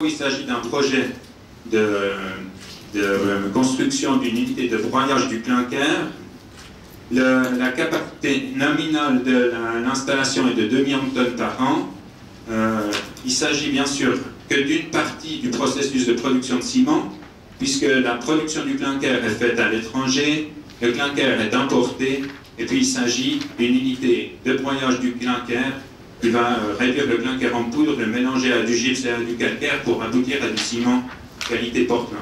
Il s'agit d'un projet de construction d'une unité de broyage du clinker. La capacité nominale de l'installation est de 2 millions de tonnes par an. Il s'agit bien sûr que d'une partie du processus de production de ciment, puisque la production du clinker est faite à l'étranger, le clinker est importé, et puis il s'agit d'une unité de broyage du clinker qui va réduire le clinker en poudre, le mélanger à du gypse et à du calcaire pour aboutir à du ciment qualité Portland.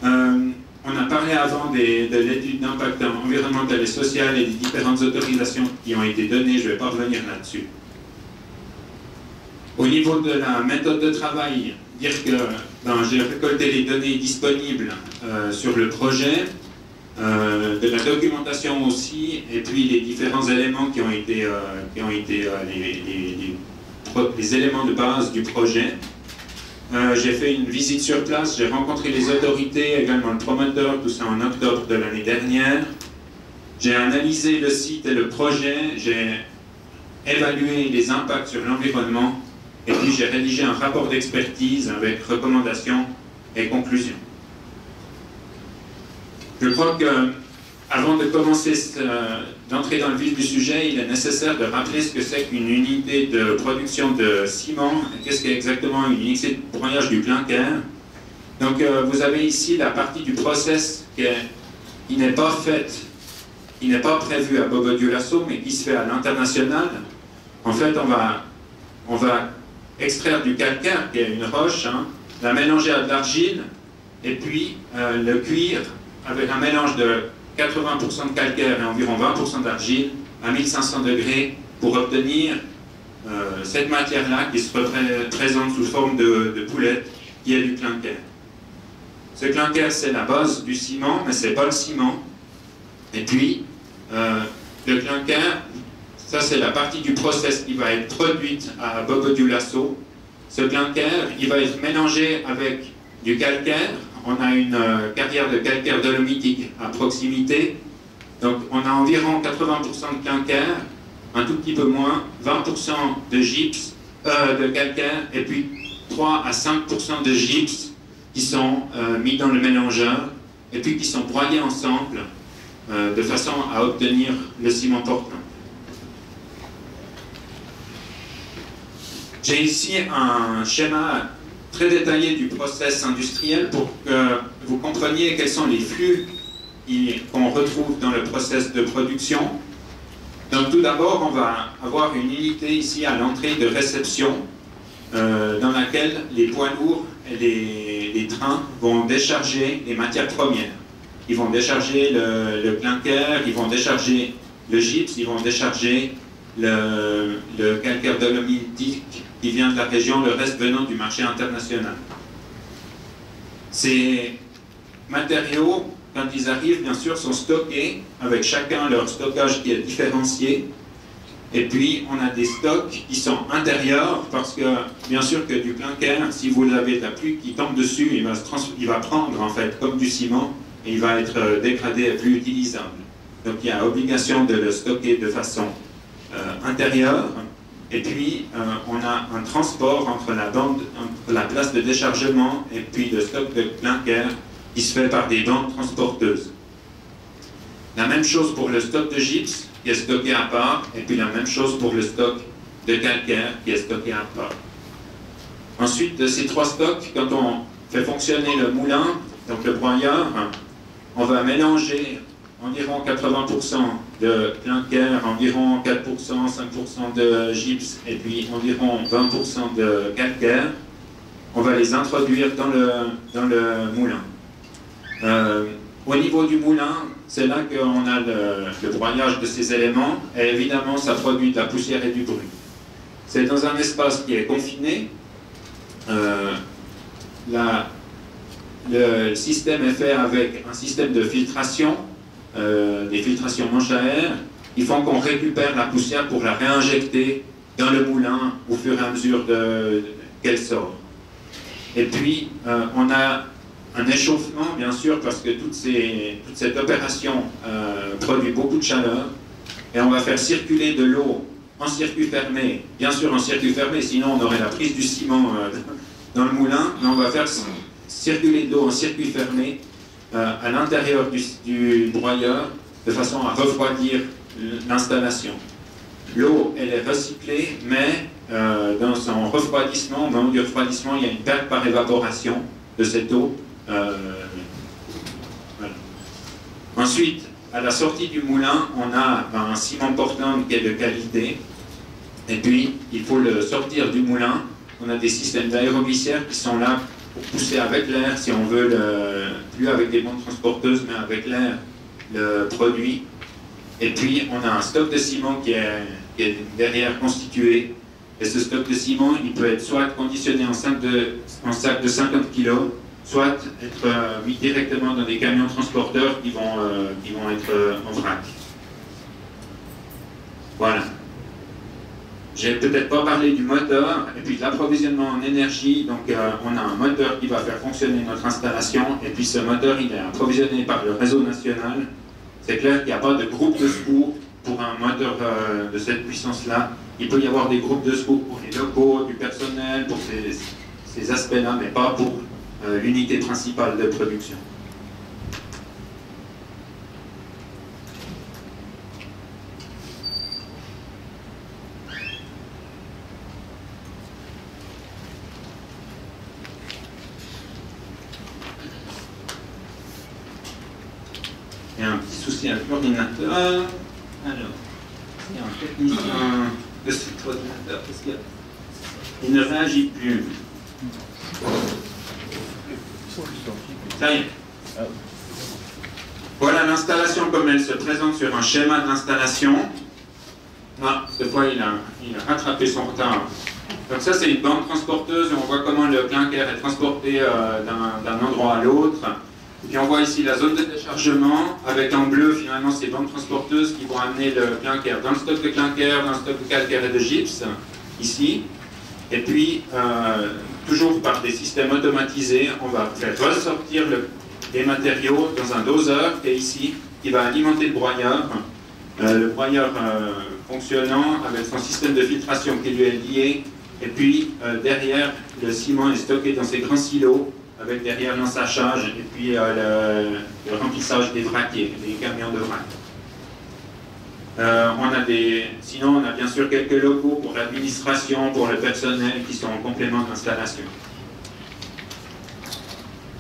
On a parlé avant de l'étude d'impact environnemental et social et des différentes autorisations qui ont été données, je ne vais pas revenir là-dessus. Au niveau de la méthode de travail, dire que j'ai récolté les données disponibles sur le projet, de la documentation aussi, et puis les différents éléments qui ont été les éléments de base du projet. J'ai fait une visite sur place, j'ai rencontré les autorités, également le promoteur, tout ça en octobre de l'année dernière. J'ai analysé le site et le projet, j'ai évalué les impacts sur l'environnement, et puis j'ai rédigé un rapport d'expertise avec recommandations et conclusions. Je crois que, avant de commencer d'entrer dans le vif du sujet, il est nécessaire de rappeler ce que c'est qu'une unité de production de ciment, qu'est-ce qu'est exactement une unité de broyage du clinker. Donc vous avez ici la partie du process qui n'est pas faite, qui n'est pas prévue à Bobo-Dioulasso, mais qui se fait à l'international. En fait, on va extraire du calcaire, qui est une roche, la mélanger à de l'argile, et puis le cuire avec un mélange de 80% de calcaire et environ 20% d'argile à 1500 degrés pour obtenir cette matière-là qui se présente sous forme de poulette, qui est du clinker. Ce clinker, c'est la base du ciment, mais ce n'est pas le ciment. Et puis, le clinker, ça c'est la partie du process qui va être produite à Bobo-Dioulasso. Ce clinker, il va être mélangé avec du calcaire. On a une carrière de calcaire dolomitique à proximité. Donc on a environ 80% de clinker, un tout petit peu moins, 20% de gypse, de calcaire, et puis 3 à 5% de gypse qui sont mis dans le mélangeur, et puis qui sont broyés ensemble de façon à obtenir le ciment Portland. J'ai ici un schéma très détaillé du process industriel pour que vous compreniez quels sont les flux qu'on retrouve dans le process de production. Donc tout d'abord, on va avoir une unité ici à l'entrée de réception dans laquelle les poids lourds et les trains vont décharger les matières premières. Ils vont décharger le clinker, ils vont décharger le gypse, ils vont décharger le calcaire dolomitique qui vient de la région, le reste venant du marché international. Ces matériaux, quand ils arrivent, bien sûr, sont stockés, avec chacun leur stockage qui est différencié. Et puis, on a des stocks qui sont intérieurs, parce que, bien sûr, que du clinker, si vous avez de la pluie qui tombe dessus, il va prendre, en fait, comme du ciment, et il va être dégradé et plus utilisable. Donc, il y a obligation de le stocker de façon intérieure. Et puis, on a un transport entre la place de déchargement et puis le stock de clinker qui se fait par des bandes transporteuses. La même chose pour le stock de gypse qui est stocké à part, et puis la même chose pour le stock de calcaire qui est stocké à part. Ensuite, de ces trois stocks, quand on fait fonctionner le moulin, donc le broyeur, on va mélanger environ 80% de clinker, environ 4%, 5% de gypse et puis environ 20% de calcaire. On va les introduire dans le moulin. Au niveau du moulin, c'est là qu'on a le broyage de ces éléments et évidemment ça produit de la poussière et du bruit. C'est dans un espace qui est confiné. Le système est fait avec un système de filtration, des filtrations manche à air, qui font qu'on récupère la poussière pour la réinjecter dans le moulin au fur et à mesure qu'elle sort. Et puis, on a un échauffement, bien sûr, parce que toute cette opération produit beaucoup de chaleur, et on va faire circuler de l'eau en circuit fermé, bien sûr en circuit fermé, sinon on aurait la prise du ciment dans le moulin, mais on va faire circuler de l'eau en circuit fermé à l'intérieur du broyeur de façon à refroidir l'installation. L'eau, elle est recyclée, mais dans son refroidissement, au moment du refroidissement, il y a une perte par évaporation de cette eau. Voilà. Ensuite, à la sortie du moulin, on a un ciment Portland qui est de qualité. Et puis, il faut le sortir du moulin. On a des systèmes d'aéroglissière qui sont là pour pousser avec l'air, si on veut, plus avec des bandes transporteuses, mais avec l'air, le produit. Et puis, on a un stock de ciment qui est derrière constitué. Et ce stock de ciment, il peut être soit conditionné en sac de 50 kg, soit être mis directement dans des camions transporteurs qui vont être en vrac. Voilà. J'ai peut-être pas parlé du moteur et puis de l'approvisionnement en énergie. Donc on a un moteur qui va faire fonctionner notre installation et puis ce moteur il est approvisionné par le réseau national. C'est clair qu'il n'y a pas de groupe de secours pour un moteur de cette puissance-là. Il peut y avoir des groupes de secours pour les locaux, du personnel, pour ces aspects-là, mais pas pour l'unité principale de production. Il y a un petit souci avec l'ordinateur. Alors, il y a un technicien de cet ordinateur parce qu'il ne réagit plus. Ça y est. Voilà l'installation comme elle se présente sur un schéma d'installation. Ah, cette fois il a rattrapé son retard. Donc ça c'est une bande transporteuse où on voit comment le clinker est transporté d'un endroit à l'autre. Et puis on voit ici la zone de déchargement, avec en bleu finalement ces bandes transporteuses qui vont amener le clinker dans le stock de clinker, dans le stock de calcaire et de gypse, ici. Et puis, toujours par des systèmes automatisés, on va faire ressortir les matériaux dans un doseur qui est ici, qui va alimenter le broyeur. Le broyeur fonctionnant avec son système de filtration qui lui est lié. Et puis, derrière, le ciment est stocké dans ces grands silos, avec derrière l'ensachage et puis le remplissage des vraquiers, des camions de vrac. Sinon, on a bien sûr quelques locaux pour l'administration, pour le personnel qui sont en complément d'installation.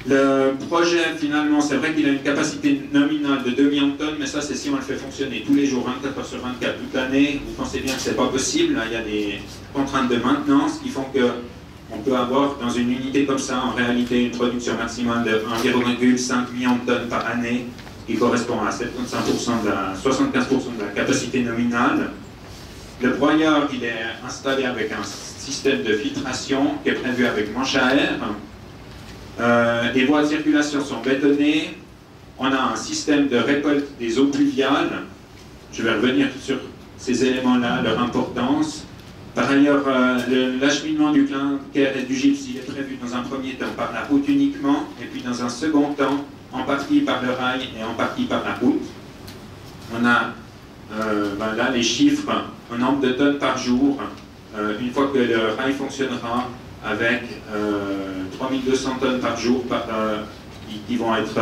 Le projet, finalement, c'est vrai qu'il a une capacité nominale de 2 millions de tonnes, mais ça, c'est si on le fait fonctionner tous les jours, 24 heures sur 24, toute l'année. Vous pensez bien que ce n'est pas possible. Il y a des contraintes de maintenance qui font qu'on peut avoir, dans une unité comme ça, en réalité, une production maximale de 1,5 million de tonnes par année, qui correspond à 75% de la capacité nominale. Le broyeur, il est installé avec un système de filtration qui est prévu avec manche à air. Les voies de circulation sont bétonnées. On a un système de récolte des eaux pluviales. Je vais revenir sur ces éléments-là, leur importance. Par ailleurs, l'acheminement du clinker et du gypse, il est prévu dans un premier temps par la route uniquement, et puis dans un second temps, en partie par le rail et en partie par la route. On a là les chiffres en nombre de tonnes par jour. Une fois que le rail fonctionnera, avec 3200 tonnes par jour qui vont être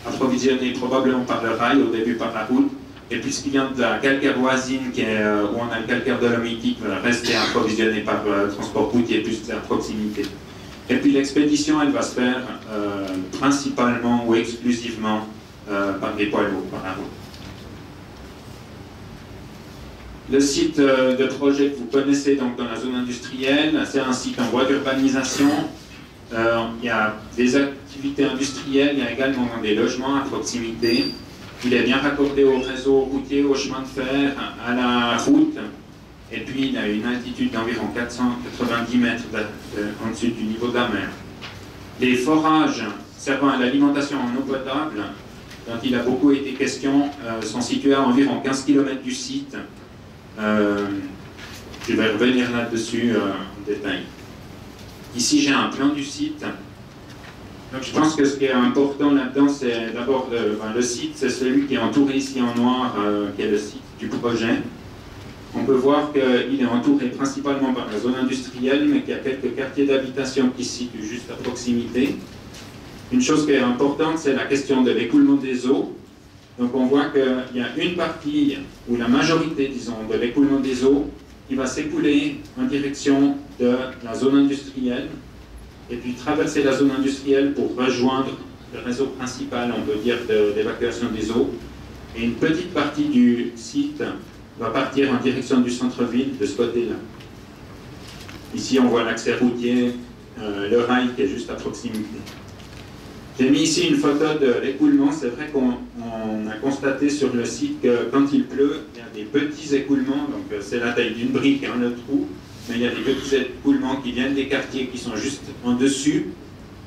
approvisionnées probablement par le rail, au début par la route. Et puis ce qui vient de la calcaire voisine, où on a le calcaire dolomitique, va rester approvisionné par le transport routier plus à proximité. Et puis l'expédition, elle va se faire principalement ou exclusivement par des poids lourds, par la route. Le site de projet que vous connaissez donc dans la zone industrielle, c'est un site en voie d'urbanisation. Il y a des activités industrielles, il y a également des logements à proximité. Il est bien raccordé au réseau routier, au chemin de fer, à la route. Et puis il a une altitude d'environ 490 mètres en dessus du niveau de la mer. Les forages servant à l'alimentation en eau potable, dont il a beaucoup été question, sont situés à environ 15 km du site. Je vais revenir là-dessus en détail. Ici, j'ai un plan du site. Donc, je pense que ce qui est important là-dedans, c'est d'abord le site, c'est celui qui est entouré ici en noir, qui est le site du projet. On peut voir qu'il est entouré principalement par la zone industrielle, mais qu'il y a quelques quartiers d'habitation qui se situent juste à proximité. Une chose qui est importante, c'est la question de l'écoulement des eaux. Donc on voit qu'il y a une partie, ou la majorité, disons, de l'écoulement des eaux qui va s'écouler en direction de la zone industrielle, et puis traverser la zone industrielle pour rejoindre le réseau principal, on peut dire, d'évacuation des eaux. Et une petite partie du site va partir en direction du centre-ville de ce côté-là. Ici, on voit l'accès routier, le rail qui est juste à proximité. J'ai mis ici une photo de l'écoulement. C'est vrai qu'on a constaté sur le site que quand il pleut, il y a des petits écoulements, donc c'est la taille d'une brique, hein, le trou, mais il y a des petits écoulements qui viennent des quartiers qui sont juste en dessus,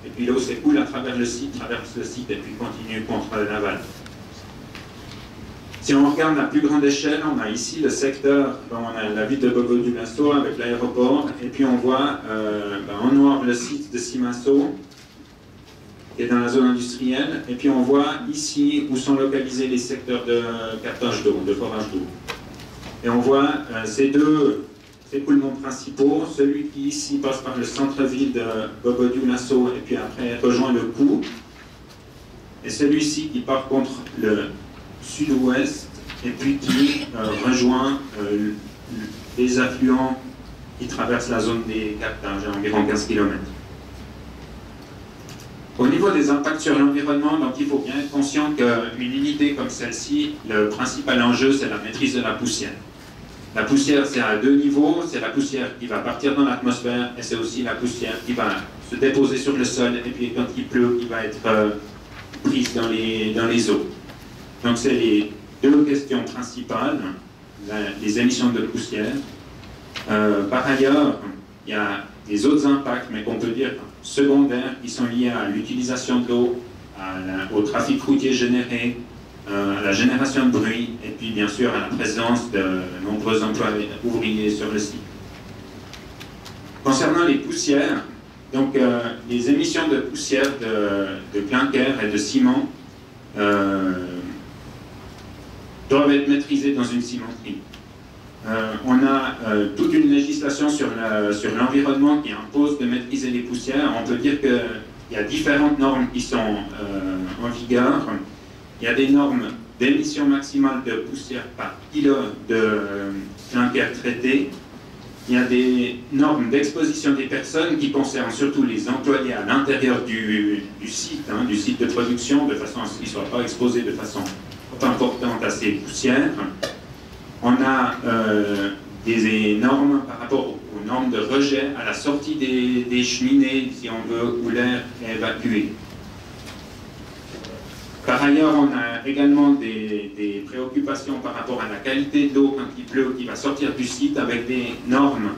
et puis l'eau s'écoule à travers le site, traverse le site et puis continue contre l'aval. Si on regarde à plus grande échelle, on a ici le secteur, on a la ville de Bobo-Dioulasso avec l'aéroport, et puis on voit en noir le site de Simasso, qui est dans la zone industrielle, et puis on voit ici où sont localisés les secteurs de captage d'eau, de forage d'eau. Et on voit ces deux écoulements principaux, celui qui ici passe par le centre-ville de Bobo-Dioulasso et puis après rejoint le Cou, et celui-ci qui part contre le sud-ouest et puis qui rejoint les affluents qui traversent la zone des captages à environ 15 km. Au niveau des impacts sur l'environnement, donc il faut bien être conscient qu'une unité comme celle-ci, le principal enjeu, c'est la maîtrise de la poussière. La poussière, c'est à deux niveaux. C'est la poussière qui va partir dans l'atmosphère et c'est aussi la poussière qui va se déposer sur le sol et puis quand il pleut, qui va être prise dans les eaux. Donc c'est les deux questions principales, les émissions de poussière. Par ailleurs, il y a des autres impacts, mais qu'on peut dire secondaires, qui sont liés à l'utilisation de l'eau, au trafic routier généré, à la génération de bruit, et puis bien sûr à la présence de nombreux employés ouvriers sur le site. Concernant les poussières, donc les émissions de poussière de clinker et de ciment doivent être maîtrisées dans une cimenterie. On a toute une législation sur l'environnement qui impose de maîtriser les poussières. On peut dire qu'il y a différentes normes qui sont en vigueur. Il y a des normes d'émission maximale de poussière par kilo de clinker traité. Il y a des normes d'exposition des personnes qui concernent surtout les employés à l'intérieur du site, du site de production, de façon à ce qu'ils ne soient pas exposés de façon trop importante à ces poussières. On a des normes par rapport aux normes de rejet à la sortie des cheminées, si on veut, où l'air est évacué. Par ailleurs, on a également des préoccupations par rapport à la qualité de l'eau quand il pleut, qui va sortir du site avec des normes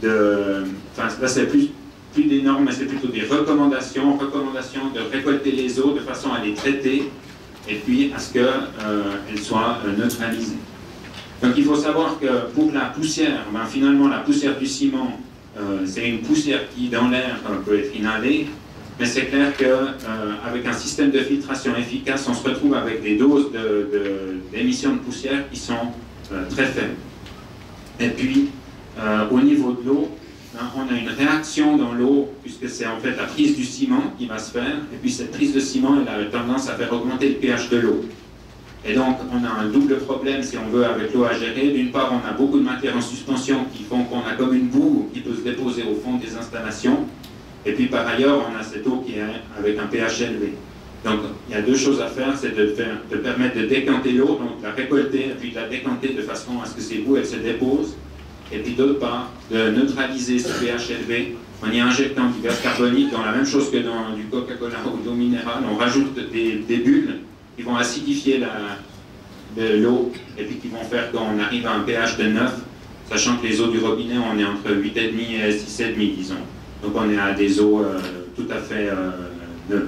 enfin là c'est plus des normes, mais c'est plutôt des recommandations de récolter les eaux de façon à les traiter et puis à ce qu'elles soient neutralisées. Donc il faut savoir que pour la poussière, finalement la poussière du ciment, c'est une poussière qui dans l'air peut être inhalée, mais c'est clair qu'avec un système de filtration efficace, on se retrouve avec des doses d'émissions de poussière qui sont très faibles. Et puis au niveau de l'eau, on a une réaction dans l'eau, puisque c'est en fait la prise du ciment qui va se faire, et puis cette prise de ciment elle a tendance à faire augmenter le pH de l'eau. Et donc, on a un double problème, si on veut, avec l'eau à gérer. D'une part, on a beaucoup de matières en suspension qui font qu'on a comme une boue qui peut se déposer au fond des installations. Et puis, par ailleurs, on a cette eau qui est avec un pH élevé. Donc, il y a deux choses à faire, c'est de permettre de décanter l'eau, donc de la récolter, et puis de la décanter de façon à ce que ces boues, elles se déposent. Et puis, d'autre part, de neutraliser ce pH élevé en y injectant du gaz carbonique, dans la même chose que dans du Coca-Cola ou d'eau minérale. On rajoute des bulles qui vont acidifier de l'eau et puis qui vont faire qu'on arrive à un pH de 9, sachant que les eaux du robinet, on est entre 8,5 et 6,5, disons. Donc on est à des eaux tout à fait neutres.